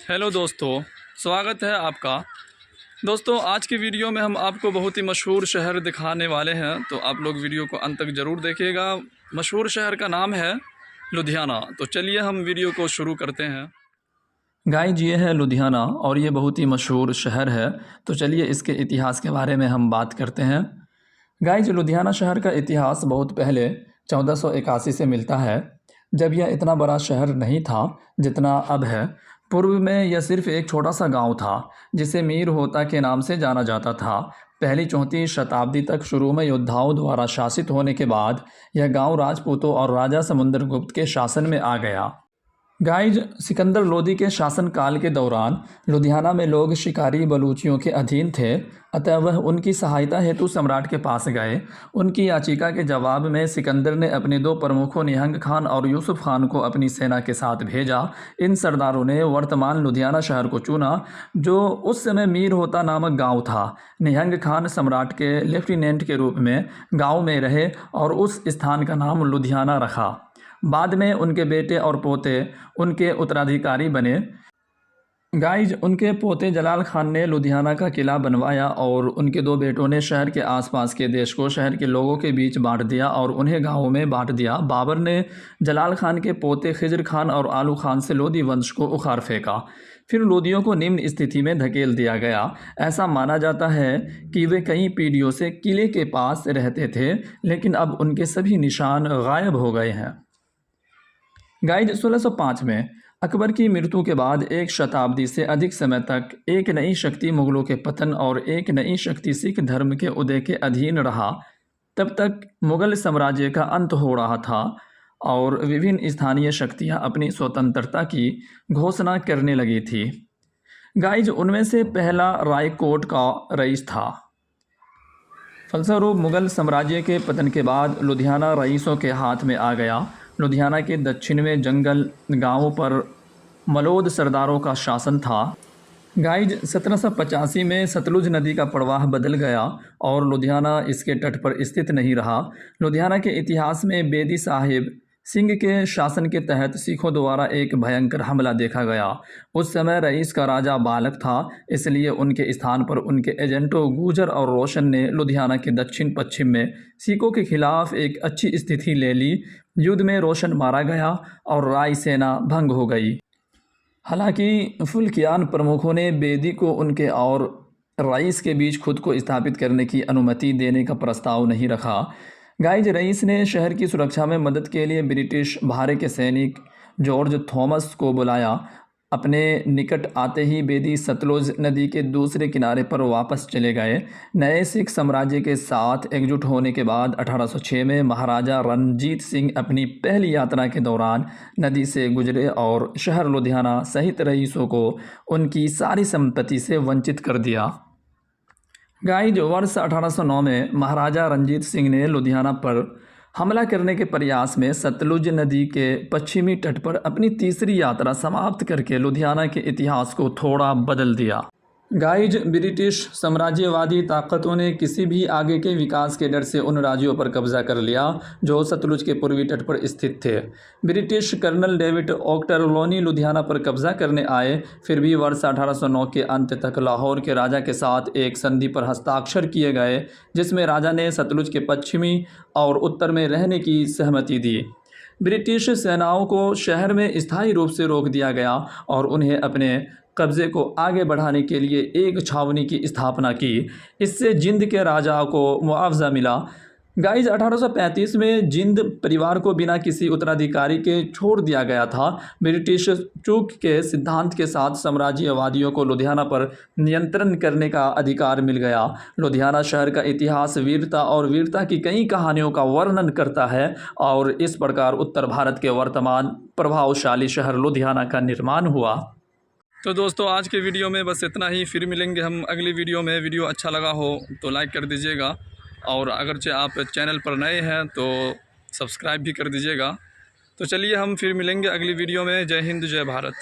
Hello दोस्तों, स्वागत है आपका। दोस्तों, आज की वीडियो में हम आपको बहुत ही मशहूर शहर दिखाने वाले हैं, तो आप लोग वीडियो को अंत तक ज़रूर देखिएगा। मशहूर शहर का नाम है लुधियाना। तो चलिए हम वीडियो को शुरू करते हैं। गाइज, ये है लुधियाना और ये बहुत ही मशहूर शहर है। तो चलिए इसके इतिहास के बारे में हम बात करते हैं। गाइज, लुधियाना शहर का इतिहास बहुत पहले 1481 से मिलता है, जब यह इतना बड़ा शहर नहीं था जितना अब है। पूर्व में यह सिर्फ एक छोटा सा गांव था जिसे मीर होता के नाम से जाना जाता था। पहली 34 शताब्दी तक शुरू में योद्धाओं द्वारा शासित होने के बाद यह गांव राजपूतों और राजा समुद्रगुप्त के शासन में आ गया। गाइज, सिकंदर लोदी के शासनकाल के दौरान लुधियाना में लोग शिकारी बलूचियों के अधीन थे, अतः वह उनकी सहायता हेतु सम्राट के पास गए। उनकी याचिका के जवाब में सिकंदर ने अपने दो प्रमुखों निहंग खान और यूसुफ खान को अपनी सेना के साथ भेजा। इन सरदारों ने वर्तमान लुधियाना शहर को चुना, जो उस समय मीर होता नामक गाँव था। निहंग खान सम्राट के लेफ्टिनेंट के रूप में गाँव में रहे और उस स्थान का नाम लुधियाना रखा। बाद में उनके बेटे और पोते उनके उत्तराधिकारी बने। गाइज, उनके पोते जलाल खान ने लुधियाना का किला बनवाया और उनके दो बेटों ने शहर के आसपास के देश को शहर के लोगों के बीच बांट दिया और उन्हें गांवों में बांट दिया। बाबर ने जलाल खान के पोते खिजर खान और आलू खान से लोधी वंश को उखाड़ फेंका। फिर लोदियों को निम्न स्थिति में धकेल दिया गया। ऐसा माना जाता है कि वे कई पीढ़ियों से किले के पास रहते थे, लेकिन अब उनके सभी निशान गायब हो गए हैं। गाइज, 1605 में अकबर की मृत्यु के बाद एक शताब्दी से अधिक समय तक एक नई शक्ति मुगलों के पतन और एक नई शक्ति सिख धर्म के उदय के अधीन रहा। तब तक मुगल साम्राज्य का अंत हो रहा था और विभिन्न स्थानीय शक्तियां अपनी स्वतंत्रता की घोषणा करने लगी थी। गाइज, उनमें से पहला रायकोट का रईस था। फलस्वरूप मुगल साम्राज्य के पतन के बाद लुधियाना रईसों के हाथ में आ गया। लुधियाना के दक्षिण में जंगल गांवों पर मलोद सरदारों का शासन था। गाइज, 1785 में सतलुज नदी का प्रवाह बदल गया और लुधियाना इसके तट पर स्थित नहीं रहा। लुधियाना के इतिहास में बेदी साहिब सिंह के शासन के तहत सिखों द्वारा एक भयंकर हमला देखा गया। उस समय रईस का राजा बालक था, इसलिए उनके स्थान पर उनके एजेंटों गुजर और रोशन ने लुधियाना के दक्षिण पश्चिम में सिखों के खिलाफ एक अच्छी स्थिति ले ली। युद्ध में रोशन मारा गया और राय सेना भंग हो गई। हालांकि फुल्कियान प्रमुखों ने बेदी को उनके और रईस के बीच खुद को स्थापित करने की अनुमति देने का प्रस्ताव नहीं रखा। गाइज, रईस ने शहर की सुरक्षा में मदद के लिए ब्रिटिश भारे के सैनिक जॉर्ज थॉमस को बुलाया। अपने निकट आते ही बेदी सतलुज नदी के दूसरे किनारे पर वापस चले गए। नए सिख साम्राज्य के साथ एकजुट होने के बाद 1806 में महाराजा रणजीत सिंह अपनी पहली यात्रा के दौरान नदी से गुजरे और शहर लुधियाना सहित रईसों को उनकी सारी संपत्ति से वंचित कर दिया। गाइज, वर्ष 1809 में महाराजा रणजीत सिंह ने लुधियाना पर हमला करने के प्रयास में सतलुज नदी के पश्चिमी तट पर अपनी तीसरी यात्रा समाप्त करके लुधियाना के इतिहास को थोड़ा बदल दिया। गाइज, ब्रिटिश साम्राज्यवादी ताकतों ने किसी भी आगे के विकास के डर से उन राज्यों पर कब्जा कर लिया जो सतलुज के पूर्वी तट पर स्थित थे। British colonel David Ochterlony Ludhiana पर कब्जा करने आए। फिर भी वर्ष 1809 के अंत तक लाहौर के राजा के साथ एक संधि पर हस्ताक्षर किए गए, जिसमें राजा ने सतलुज के पश्चिमी और उत्तर में रहने की सहमति दी। ब्रिटिश सेनाओं को शहर में स्थायी रूप से रोक दिया गया और उन्हें अपने कब्जे को आगे बढ़ाने के लिए एक छावनी की स्थापना की। इससे जिंद के राजा को मुआवजा मिला। गाइज, 1835 में जिंद परिवार को बिना किसी उत्तराधिकारी के छोड़ दिया गया था। ब्रिटिश चूक के सिद्धांत के साथ साम्राज्यवादियों को लुधियाना पर नियंत्रण करने का अधिकार मिल गया। लुधियाना शहर का इतिहास वीरता और वीरता की कई कहानियों का वर्णन करता है और इस प्रकार उत्तर भारत के वर्तमान प्रभावशाली शहर लुधियाना का निर्माण हुआ। तो दोस्तों, आज के वीडियो में बस इतना ही। फिर मिलेंगे हम अगली वीडियो में। वीडियो अच्छा लगा हो तो लाइक कर दीजिएगा और अगरचे आप चैनल पर नए हैं तो सब्सक्राइब भी कर दीजिएगा। तो चलिए हम फिर मिलेंगे अगली वीडियो में। जय हिंद, जय भारत।